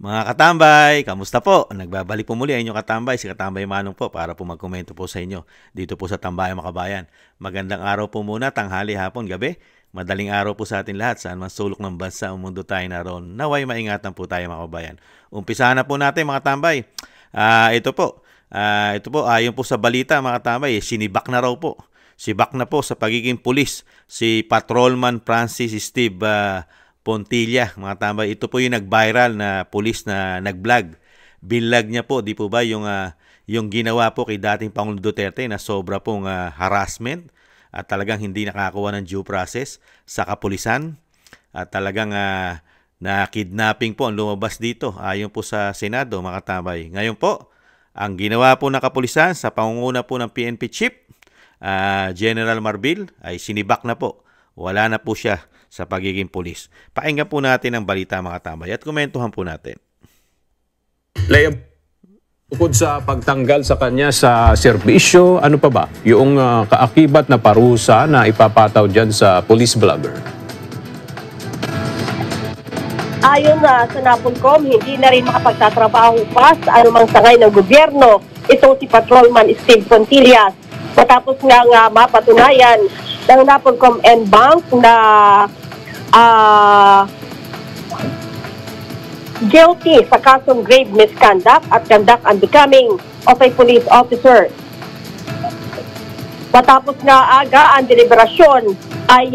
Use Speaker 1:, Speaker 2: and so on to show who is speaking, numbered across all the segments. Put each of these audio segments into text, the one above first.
Speaker 1: Mga katambay, kamusta po? Nagbabalik po muli ang inyong katambay, si Katambay Manong po para po magkomento po sa inyo dito po sa Tambayang Makabayan. Magandang araw po muna, tanghali, hapon, gabi. Madaling araw po sa atin lahat, saan man sulok ng bansa o mundo tayo naroon. Naway maingatan po tayo mga kabayan. Umpisahan na po natin mga tambay. Ito po, ayon po sa balita mga tambay, sinibak na raw po. Sibak na po sa pagiging pulis si Patrolman Francis Steve Pontilla, mga tambay. Ito po yung nag-viral na pulis na nag-vlog. Binlog niya po, di po ba, yung ginawa po kay dating Pangulong Duterte na sobra pong harassment at talagang hindi nakakuha ng due process sa kapulisan. At talagang na kidnapping po ang lumabas dito ayon po sa Senado, mga tambay. Ngayon po, ang ginawa po ng kapulisan sa pangunguna po ng PNP Chief, General Marbil, ay sinibak na po. Wala na po siya sa pagiging pulis. Pakinggan po natin ang balita mga tambay at komentuhan po natin.
Speaker 2: Lea, bukod sa pagtanggal sa kanya sa serbisyo, ano pa ba? Yung kaakibat na parusa na ipapataw dyan sa police vlogger.
Speaker 3: Ayon sa Napolcom, hindi na rin makapagtatrabaho pa sa anumang sangay ng gobyerno itong si Patrolman Steve Contillas. Matapos nga mapatunayan ng Napolcom and Bank na guilty sa kasong grave misconduct at conduct unbecoming of a police officer. Matapos nga aga ang deliberasyon ay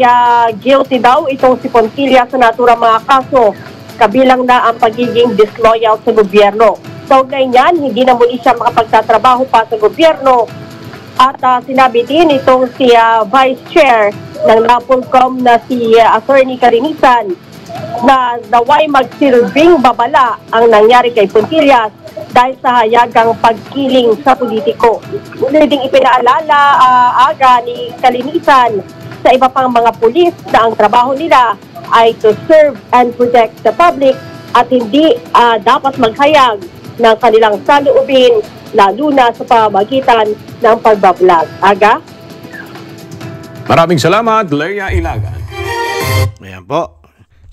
Speaker 3: guilty daw itong si Pontilla sa naturang mga kaso, kabilang na ang pagiging disloyal sa gobyerno. Sa ugnay niyan, hindi na muli siya makapagtatrabaho pa sa gobyerno. At sinabi din itong si Vice Chair ng Napolcom na si Attorney Karinisan na naway magsilbing babala ang nangyari kay Pontillas dahil sa hayagang pagkiling sa politiko. Muli ding ipinaalala aga ni Kalinisan sa iba pang mga pulis na ang trabaho nila ay to serve and protect the public at hindi dapat maghayag ng kanilang saloobin, lalo na sa pamagitan ng pagbablog. Aga?
Speaker 2: Maraming salamat, Lea Ilagan.
Speaker 1: Ayan po.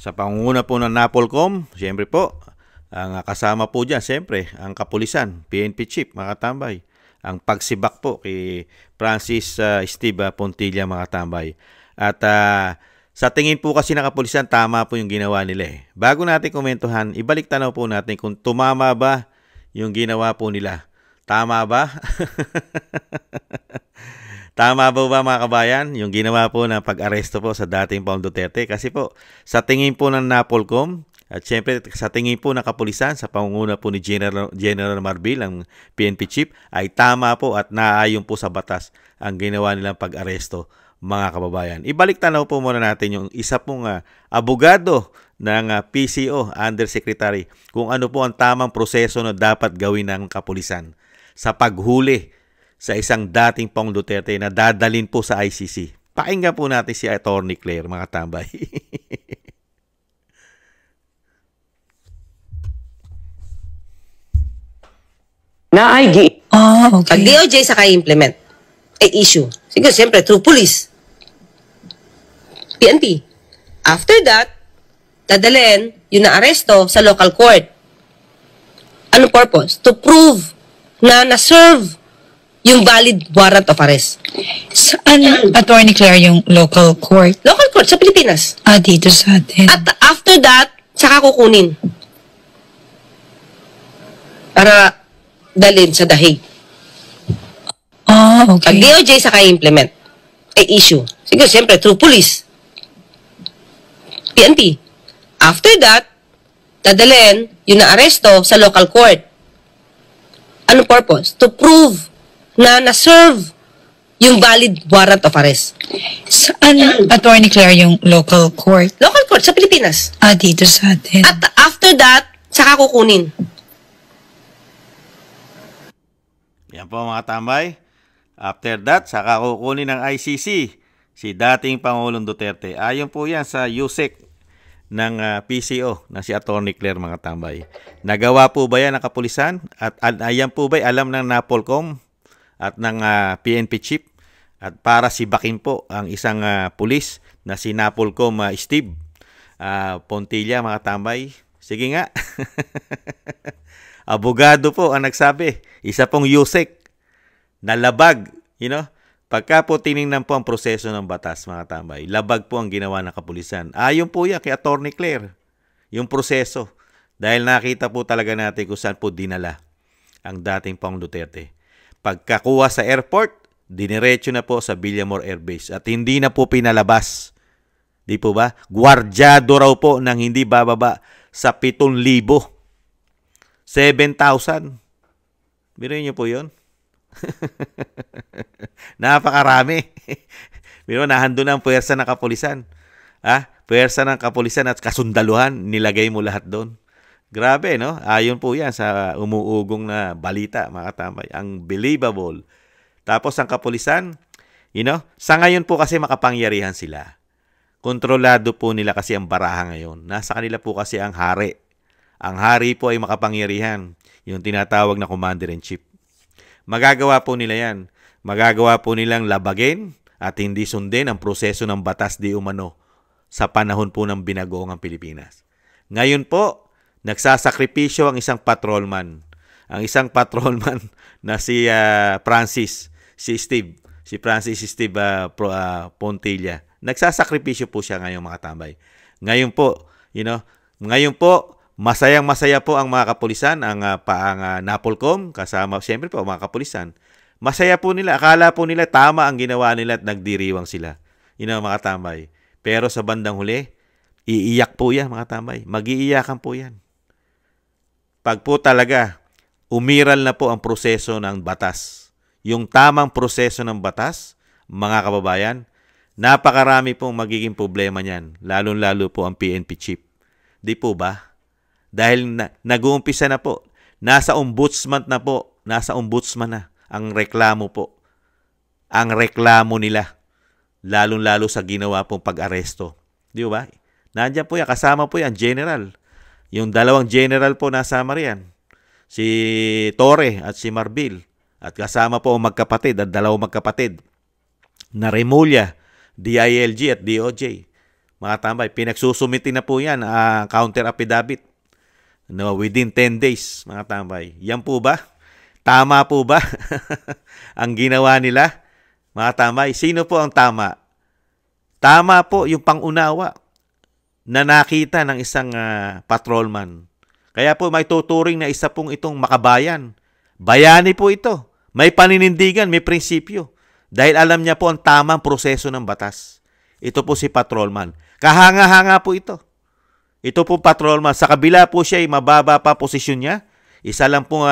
Speaker 1: Sa pangunguna po ng Napolcom, siyempre po, ang kasama po dyan, siyempre, ang kapulisan, PNP Chief, mga tambay. Ang pagsibak po kay Francis Steve Pontilla, mga tambay. At sa tingin po kasi ng kapulisan, tama po yung ginawa nila eh. Bago natin komentuhan, ibalik tanaw po natin kung tumama ba yung ginawa po nila. Tama ba? Tama ba mga kabayan? Yung ginawa po ng pag-aresto po sa dating Pangulong Duterte. Kasi po, sa tingin po ng Napolcom, at syempre sa tingin po ng kapulisan, sa pangunguna po ni General Marbil, ang PNP Chief, ay tama po at naayon po sa batas ang ginawa nilang pag-aresto, mga kababayan. Ibalik tanaw po muna natin yung isa pong abogado ng PCO, Undersecretary, kung ano po ang tamang proseso na dapat gawin ng kapulisan sa paghuli sa isang dating Pangulong Duterte na dadalin po sa ICC. Pakinggan po natin si Attorney Claire, mga tambay.
Speaker 4: Na IG.
Speaker 5: Okay.
Speaker 4: Pag DOJ sa implement ay issue. Siguro, siyempre, through police. PNP. After that, dadalhin yung na-aresto sa local court. Anong purpose? To prove na na-serve yung valid warrant of arrest.
Speaker 5: Saan, Attorney Claire, yung local court?
Speaker 4: Local court sa Pilipinas.
Speaker 5: Dito sa atin.
Speaker 4: At after that, saka kukunin. Para dalhin sa The Hague. Pag
Speaker 5: Okay.
Speaker 4: DOJ sa implement ay issue. Siguro, siyempre, through police. PNP. After that, dadalhin yung na-aresto sa local court. Anong purpose? To prove na na-serve yung valid warrant of arrest.
Speaker 5: Saan, Attorney Claire, yung local court?
Speaker 4: Local court sa Pilipinas.
Speaker 5: Dito sa atin.
Speaker 4: At after that, saka kukunin.
Speaker 1: Yan po mga tambay. After that, saka kukunin ng ICC si dating Pangulong Duterte. Ayon po yan sa USEC ng PCO na si Attorney Claire, mga tambay. Nagawa po ba yan ng kapulisan? At ayan po ba alam ng Napolcom at ng PNP Chief? At para sibakin po ang isang pulis na si Napolcom Steve Pontilla, mga tambay. Sige nga. Abogado po ang nagsabi. Isa pong Yusek na labag, pagka po tiningnan po ang proseso ng batas, mga tambay, labag po ang ginawa ng kapulisan. Ayon po yan kay Attorney Claire, yung proseso. Dahil nakita po talaga natin kung saan po dinala ang dating Pangulong Duterte. Pagkakuha sa airport, diniretso na po sa Villamor Air Base at hindi na po pinalabas. Di po ba? Gwardyado raw po nang hindi bababa sa 7,000. 7,000. Biruin niyo po yun? Napakarami. Pero nahandun ang puwersa ng kapulisan. Puwersa ng kapulisan at kasundaluhan, nilagay mo lahat doon. Grabe, no? Ayon po yan sa umuugong na balita, mga katambay. Unbelievable. Tapos ang kapulisan, sa ngayon po kasi makapangyarihan sila. Kontrolado po nila kasi ang baraha ngayon. Nasa kanila po kasi ang hari. Ang hari po ay makapangyarihan. Yung tinatawag na Commander-in-Chief. Magagawa po nila yan. Magagawa po nilang labagin at hindi sundin ang proseso ng batas di umano sa panahon po ng binagoong Pilipinas. Ngayon po, nagsasakripisyo ang isang patrolman. Ang isang patrolman na si Francis Pontilla. Nagsasakripisyo po siya ngayon, mga tambay. Ngayon po, masayang-masaya po ang mga kapulisan, ang NAPOLCOM, kasama siyempre po ang mga kapulisan. Masaya po nila, akala po nila tama ang ginawa nila at nagdiriwang sila. Mga tambay. Pero sa bandang huli, iiyak po yan, mga tambay. Mag-iiyakan po yan. Pag po talaga, umiral na po ang proseso ng batas. Yung tamang proseso ng batas, mga kababayan, napakarami pong magiging problema niyan, lalong-lalo po ang PNP chief. Di po ba? Dahil nag-uumpisa na po, nasa ombudsman na ang reklamo po. Ang reklamo nila, lalong-lalo sa ginawa pong pag-aresto. Di ba? Nandiyan po yan, kasama po yan, general. Yung dalawang general po nasama riyan, si Torre at si Marbil. At kasama po ang magkapatid at dalawang magkapatid na Remulla, DILG at DOJ. Mga tambay, pinagsusumiti na po yan counter affidavit within 10 days, mga tambay. Yan po ba? Tama po ba ang ginawa nila? Mga tambay, sino po ang tama? Tama po yung pangunawa na nakita ng isang patrolman. Kaya po may tuturing na isa pong itong makabayan. Bayani po ito. May paninindigan, may prinsipyo. Dahil alam niya po ang tamang proseso ng batas. Ito po si patrolman. Kahanga-hanga po ito. Ito po patrolman. Sa kabila po siya ay mababa pa posisyon niya. Isa lang po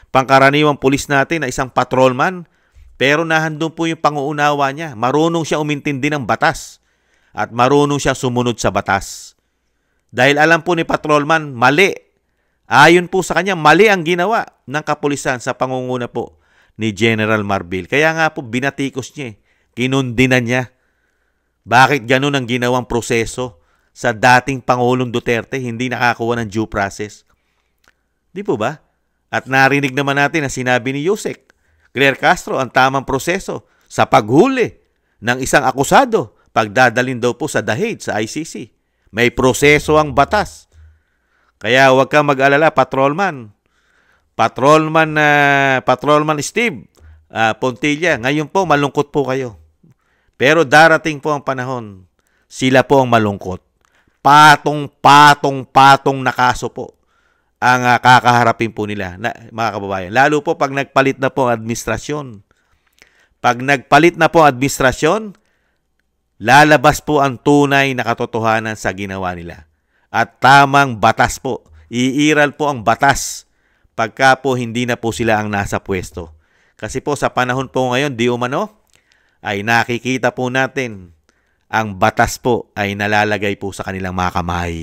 Speaker 1: pangkaraniwang pulis natin na isang patrolman. Pero nahandun po yung panguunawa niya. Marunong siya umintindi ng batas. At marunong siya sumunod sa batas. Dahil alam po ni patrolman, mali. Ayon po sa kanya, mali ang ginawa ng kapulisan sa pangunguna po ni General Marbil. Kaya nga po binatikos niya. Kinundinan niya. Bakit ganun ang ginawang proseso sa dating Pangulong Duterte, hindi nakakuha ng due process? Di po ba? At narinig naman natin na sinabi ni Yusek Claire Castro ang tamang proseso sa paghuli ng isang akusado pagdadalhin daw po sa The Hague, sa ICC. May proseso ang batas. Kaya huwag kang mag-alala, Patrolman Steve Pontilla, ngayon po malungkot po kayo. Pero darating po ang panahon, sila po ang malungkot. Patong na kaso po ang kakaharapin po nila, mga kababayan. Lalo po pag nagpalit na po ang administrasyon. Pag nagpalit na po ang administrasyon, lalabas po ang tunay na katotohanan sa ginawa nila. At tamang batas po. Iiral po ang batas pagka po hindi na po sila ang nasa pwesto. Kasi po sa panahon po ngayon, di umano, ay nakikita po natin ang batas po ay nalalagay po sa kanilang mga kamay.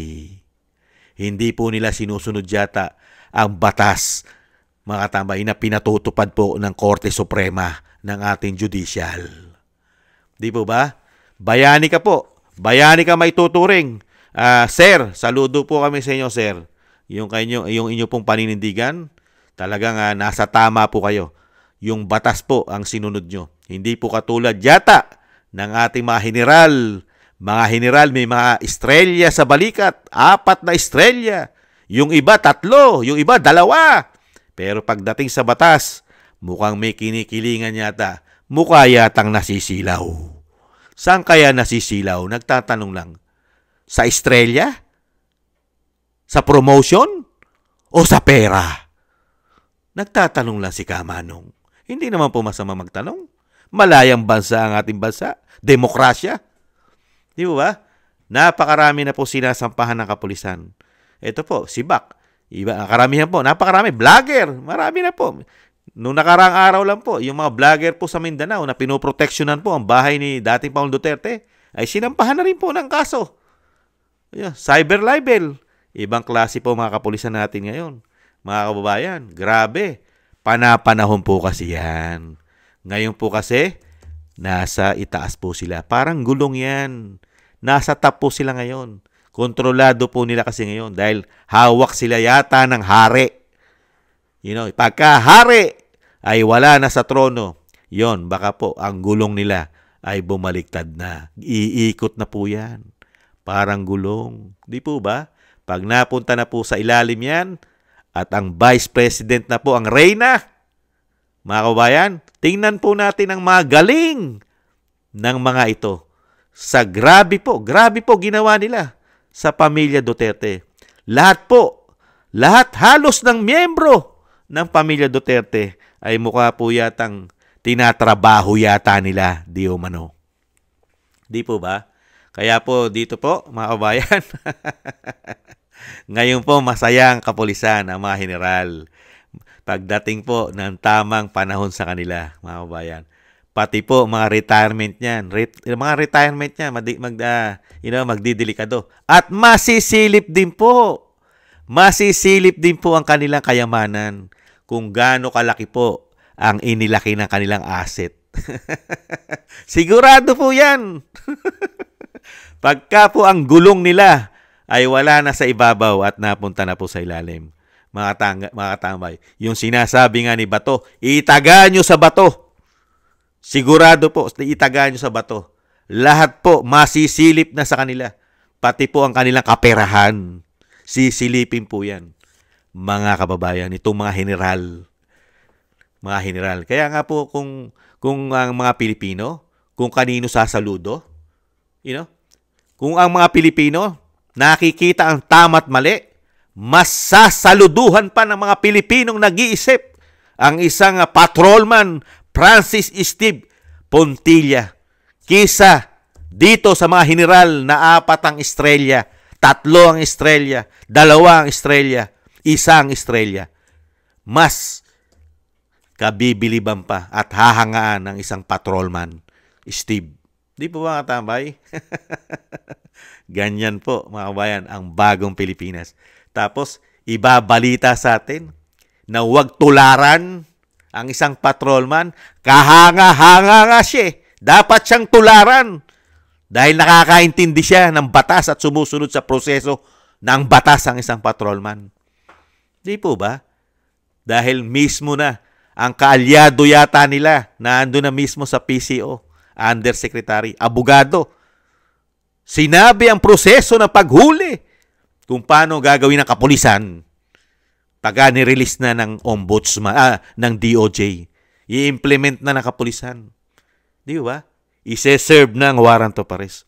Speaker 1: Hindi po nila sinusunod yata ang batas, mga tambay, na pinatutupad po ng Korte Suprema ng ating judicial. Di po ba? Bayani ka po. Bayani ka may tuturing. Sir, saludo po kami sa inyo, sir. Yung inyo pong paninindigan, talagang nasa tama po kayo. Yung batas po ang sinunod nyo. Hindi po katulad yata ng ating mga general. Mga general, may mga estrelya sa balikat. 4 na estrelya. Yung iba 3, yung iba 2. Pero pagdating sa batas, mukhang may kinikilingan yata. Mukha yatang nasisilaw. Saan kaya nasisilaw? Nagtatanong lang. Sa estrella? Sa promotion? O sa pera? Nagtatanong lang si Kamanong. Hindi naman po masama magtanong. Malayang bansa ang ating bansa. Demokrasya. Di ba? Napakarami na po sinasampahan ng kapulisan. Ito po, si Bak. Karamihan po, napakarami. Vlogger, marami na po. Noong nakaraang araw lang po, yung mga vlogger po sa Mindanao na pinoproteksyonan po ang bahay ni dating Pangulong Duterte, ay sinampahan na rin po ng kaso. Cyber libel. Ibang klase po mga kapulisan natin ngayon. Mga kababayan, grabe. Panapanahon po kasi yan. Ngayon po kasi, nasa itaas po sila. Parang gulong yan. Nasa top po sila ngayon. Kontrolado po nila kasi ngayon dahil hawak sila yata ng hari. Pagka hari ay wala na sa trono, yon baka po ang gulong nila ay bumaliktad na. Iikot na po yan. Parang gulong. Di po ba? Pag napunta na po sa ilalim yan, at ang Vice President na po ang reyna, mga kabayan, tingnan po natin ang mga galing ng mga ito. Grabe po ginawa nila sa pamilya Duterte. Lahat halos ng miyembro ng pamilya Duterte ay mukha po yatang tinatrabaho yata nila, di umano. Di po ba? Kaya po dito po, mga kabayan, ngayon po masaya ang kapulisan, ang mga general. Pagdating po ng tamang panahon sa kanila, mga kabayan. Pati po mga retirement niyan. Mga retirement niyan, magdidelikado. At masisilip din po. Masisilip din po ang kanilang kayamanan kung gaano kalaki po ang inilaki ng kanilang asset. Sigurado po yan. Pagka po ang gulong nila ay wala na sa ibabaw at napunta na po sa ilalim. Mga tambay, yung sinasabi nga ni Bato, itaga nyo sa bato. Sigurado po, itaga nyo sa bato. Lahat po masisilip na sa kanila. Pati po ang kanilang kaperahan. Sisilipin po yan. Mga kababayan, itong mga general. Mga general. Kaya nga po kung ang mga Pilipino, kung kanino sasaludo, kung ang mga Pilipino nakikita ang tama at mali, mas sasaluduhan pa ng mga Pilipinong nag-iisip ang isang patrolman, Francis Steve Pontilla, kisa dito sa mga general na 4 ang estrella, 3 ang estrella, 2 ang estrella, 1 ang estrella. Mas kabibiliban pa at hahangaan ng isang patrolman, Steve. Di po ba katambay? Ganyan po, mga kabayan, ang bagong Pilipinas. Tapos, ibabalita sa atin na huwag tularan ang isang patrolman. Kahanga-hanga nga siya. Dapat siyang tularan dahil nakakaintindi siya ng batas at sumusunod sa proseso ng batas ang isang patrolman. Di po ba? Dahil mismo na ang kaalyado yata nila na ando na mismo sa PCO, Undersecretary, abogado. Sinabi ang proseso ng paghuli kung paano gagawin ng kapulisan pagka nirelease na ng ombudsman, ng DOJ. I-implement na ng kapulisan. Di ba? Ise-serve ng warrant of arrest.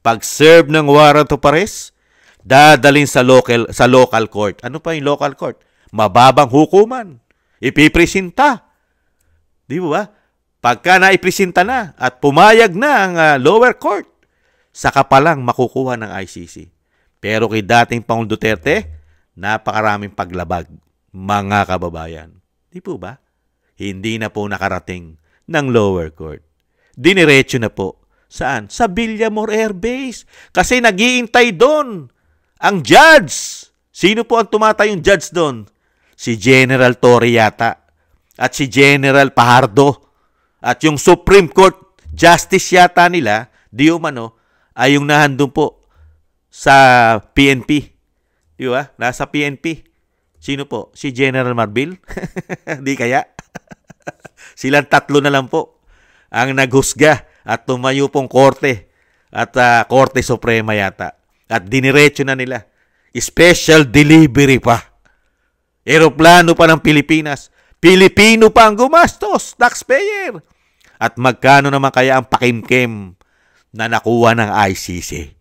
Speaker 1: Pag-serve ng warrant of arrest, dadalhin sa local court. Ano pa yung local court? Mababang hukuman. Ipipresenta. Di ba? Pagka naipresenta na at pumayag na ang lower court, saka pa lang makukuha ng ICC. Pero kay dating Pangulong Duterte, napakaraming paglabag, mga kababayan. Di po ba? Hindi na po nakarating ng lower court. Diniretso na po. Saan? Sa Villamor Air Base. Kasi nag-iintay doon ang judge. Sino po ang tumatayong judge doon? Si General Torre yata. At si General Pajardo. At yung Supreme Court Justice yata nila, di umano, ay yung nahandun po sa PNP. Di ba? Nasa PNP. Sino po? Si General Marbil? Di kaya? Silang 3 na lang po ang naghusga at tumayo pong korte at Korte Suprema yata. At diniretso na nila. Special delivery pa. Eroplano pa ng Pilipinas. Pilipino pa ang gumastos, taxpayer. At magkano naman kaya ang pakimkim na nakuha ng ICC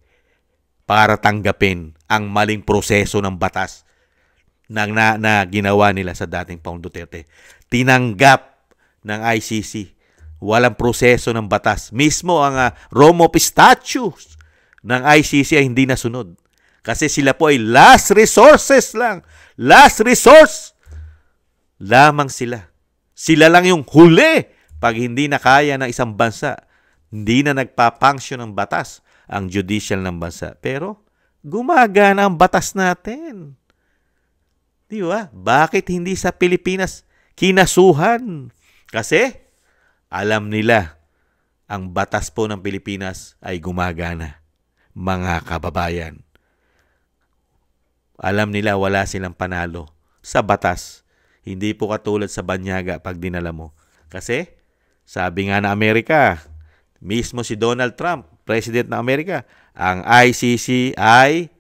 Speaker 1: para tanggapin ang maling proseso ng batas na ginawa nila sa dating Pangulong Duterte. Tinanggap ng ICC. Walang proseso ng batas. Mismo ang Rome of Statutes ng ICC ay hindi nasunod. Kasi sila po ay last resources lang. Last resource lamang sila. Sila lang yung huli pag hindi na kaya ng isang bansa. Hindi na nagpapunction ng batas ang judicial ng bansa. Pero gumagana ang batas natin. Di ba? Bakit hindi sa Pilipinas kinasuhan? Kasi alam nila ang batas po ng Pilipinas ay gumagana. Mga kababayan. Alam nila wala silang panalo sa batas. Hindi po katulad sa banyaga pag dinala mo. Kasi sabi nga na Amerika, mismo si Donald Trump, President ng Amerika, ang ICC ay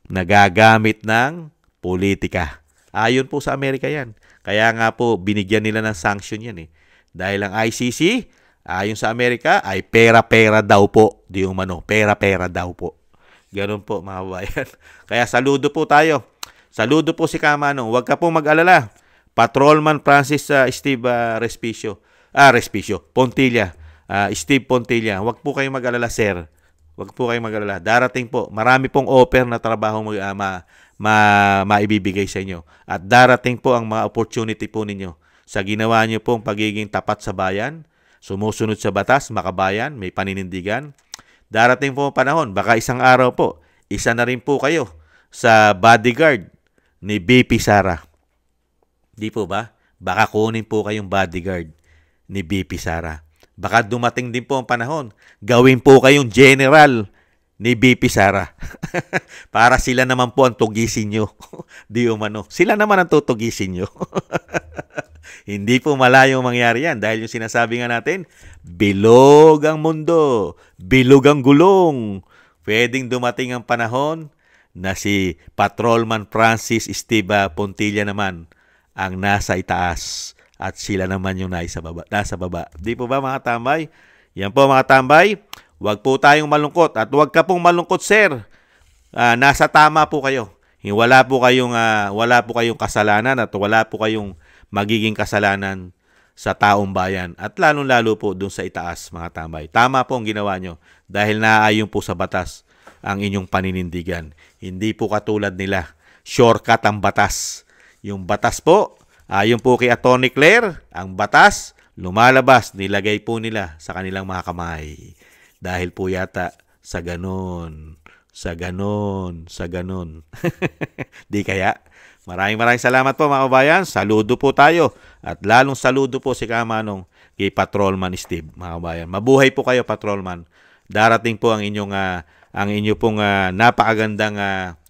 Speaker 1: nagagamit ng politika. Ayon po sa Amerika yan. Kaya nga po binigyan nila ng sanction yan eh. Dahil ang ICC, ayon sa Amerika, ay pera-pera daw po. Di umano, pera-pera daw po. Ganun po mga kababayan. Kaya saludo po tayo. Saludo po si Kamanong. Huwag ka pong mag-alala. Patrolman Francis Steve Pontilla. Steve Pontilla. Huwag po kayong mag-alala, sir. Huwag po kayong mag-alala. Darating po. Marami pong offer na trabaho maibibigay sa inyo. At darating po ang mga opportunity po ninyo sa ginawa nyo pong pagiging tapat sa bayan, sumusunod sa batas, makabayan, may paninindigan. Darating po ang panahon, baka isang araw po, isa na rin po kayo sa bodyguard ni BP Sara. Di po ba? Baka kunin po kayong bodyguard ni BP Sara. Baka dumating din po ang panahon, gawin po kayong general ni BP Sara. Para sila naman po ang tugisin nyo. Di umano. Sila naman ang tutugisin nyo. Hindi po malayong mangyari yan dahil yung sinasabi nga natin, bilog ang mundo, bilog ang gulong. Pwedeng dumating ang panahon na si Patrolman Francis Steve Pontilla naman ang nasa itaas at sila naman yung nasa baba. Di po ba mga tambay? Yan po mga tambay. Huwag po tayong malungkot at huwag ka pong malungkot, sir. Nasa tama po kayo. Wala po kayong kasalanan at wala po kayong magiging kasalanan sa taong bayan at lalong-lalo po dun sa itaas, mga tambay. Tama po ang ginawa nyo dahil naaayon po sa batas ang inyong paninindigan. Hindi po katulad nila. Shortcut ang batas. Yung batas po, ayon po kay Atty. Claire, ang batas, lumalabas, nilagay po nila sa kanilang mga kamay. Dahil po yata sa ganon. Di kaya? Maraming salamat po mga kabayan. Saludo po tayo. At lalong saludo po si Kamanong kay Patrolman Steve, mga kabayan. Mabuhay po kayo, Patrolman. Darating po ang inyong napakagandang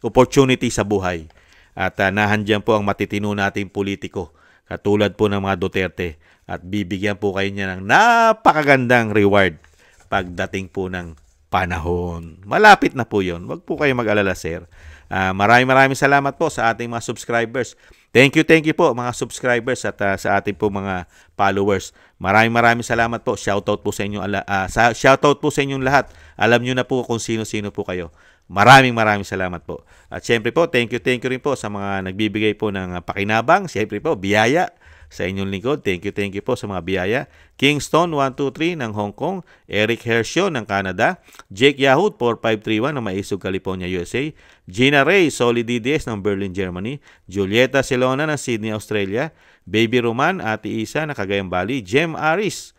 Speaker 1: opportunity sa buhay. At nahandyan po ang matitino nating politiko, katulad po ng mga Duterte. At bibigyan po kayo niya ng napakagandang reward pagdating po ng panahon. Malapit na po yun. Huwag po kayo mag-alala, sir. Maraming salamat po sa ating mga subscribers. Thank you po mga subscribers at sa ating po mga followers. Maraming salamat po. Shoutout po sa inyong lahat. Alam niyo na po kung sino-sino po kayo. Maraming salamat po. At syempre po, thank you rin po sa mga nagbibigay po ng pakinabang. Syempre po, biyaya sa inyong lingkod. Thank you po sa mga biyaya. Kingston 123 ng Hong Kong, Eric Hershio ng Canada, Jake Yahoo 4531 ng Maisog, California, USA, Gina Ray Solid DDS ng Berlin, Germany, Julieta Silona ng Sydney, Australia, Baby Roman, Ate Isa ng Cagayan Valley, Jem Aris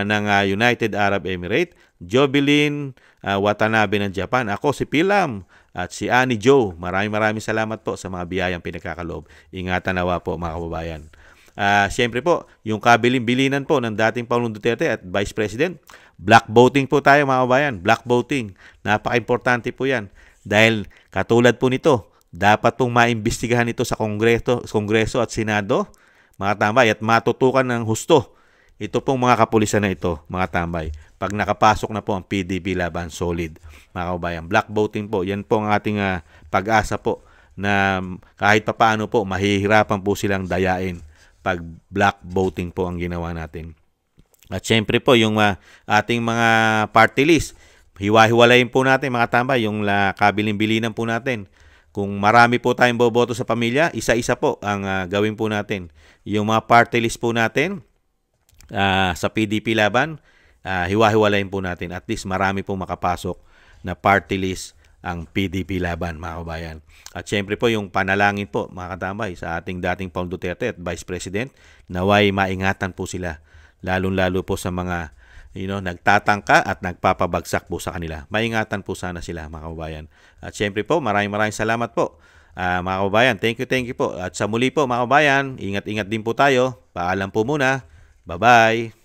Speaker 1: ng United Arab Emirates, Jobilin Watanabe ng Japan, ako si Pilam at si Annie Joe. Maraming salamat po sa mga biyayang pinagkakaloob. Ingatan nawa po mga kababayan. Siyempre po, yung kabilin-bilinan po ng dating Pangulong Duterte at Vice President, black voting po tayo mga kababayan. Black voting. Napaka-importante po yan. Dahil katulad po nito, dapat pong maimbestigahan ito sa Kongreso at Senado, mga tambay, at matutukan ng husto. Ito pong mga kapulisan na ito, mga tambay. pag nakapasok na po ang PDP Laban solid, mga kababayan. Black voting po, yan po ang ating pag-asa po na kahit papaano po mahihirapan po silang dayain pag black voting po ang ginawa natin. At syempre po yung ating mga party list, hiwa-hiwalayin po natin mga tambay, yung kabilin-bilinan po natin. Kung marami po tayong boboto sa pamilya, isa-isa po ang gawin po natin. Yung mga party list po natin sa PDP Laban, hiwa-hiwalayin po natin. At least marami po makapasok na party list ang PDP Laban, mga kabayan. At syempre po yung panalangin po, mga katambay, sa ating dating Paul Duterte at Vice President, naway maingatan po sila, lalong-lalo po sa mga nagtatangka at nagpapabagsak po sa kanila. Maingatan po sana sila, mga kababayan. At syempre po, maraming salamat po, mga kababayan. Thank you po. At sa muli po, mga kababayan, ingat-ingat din po tayo. Paalam po muna. Bye-bye.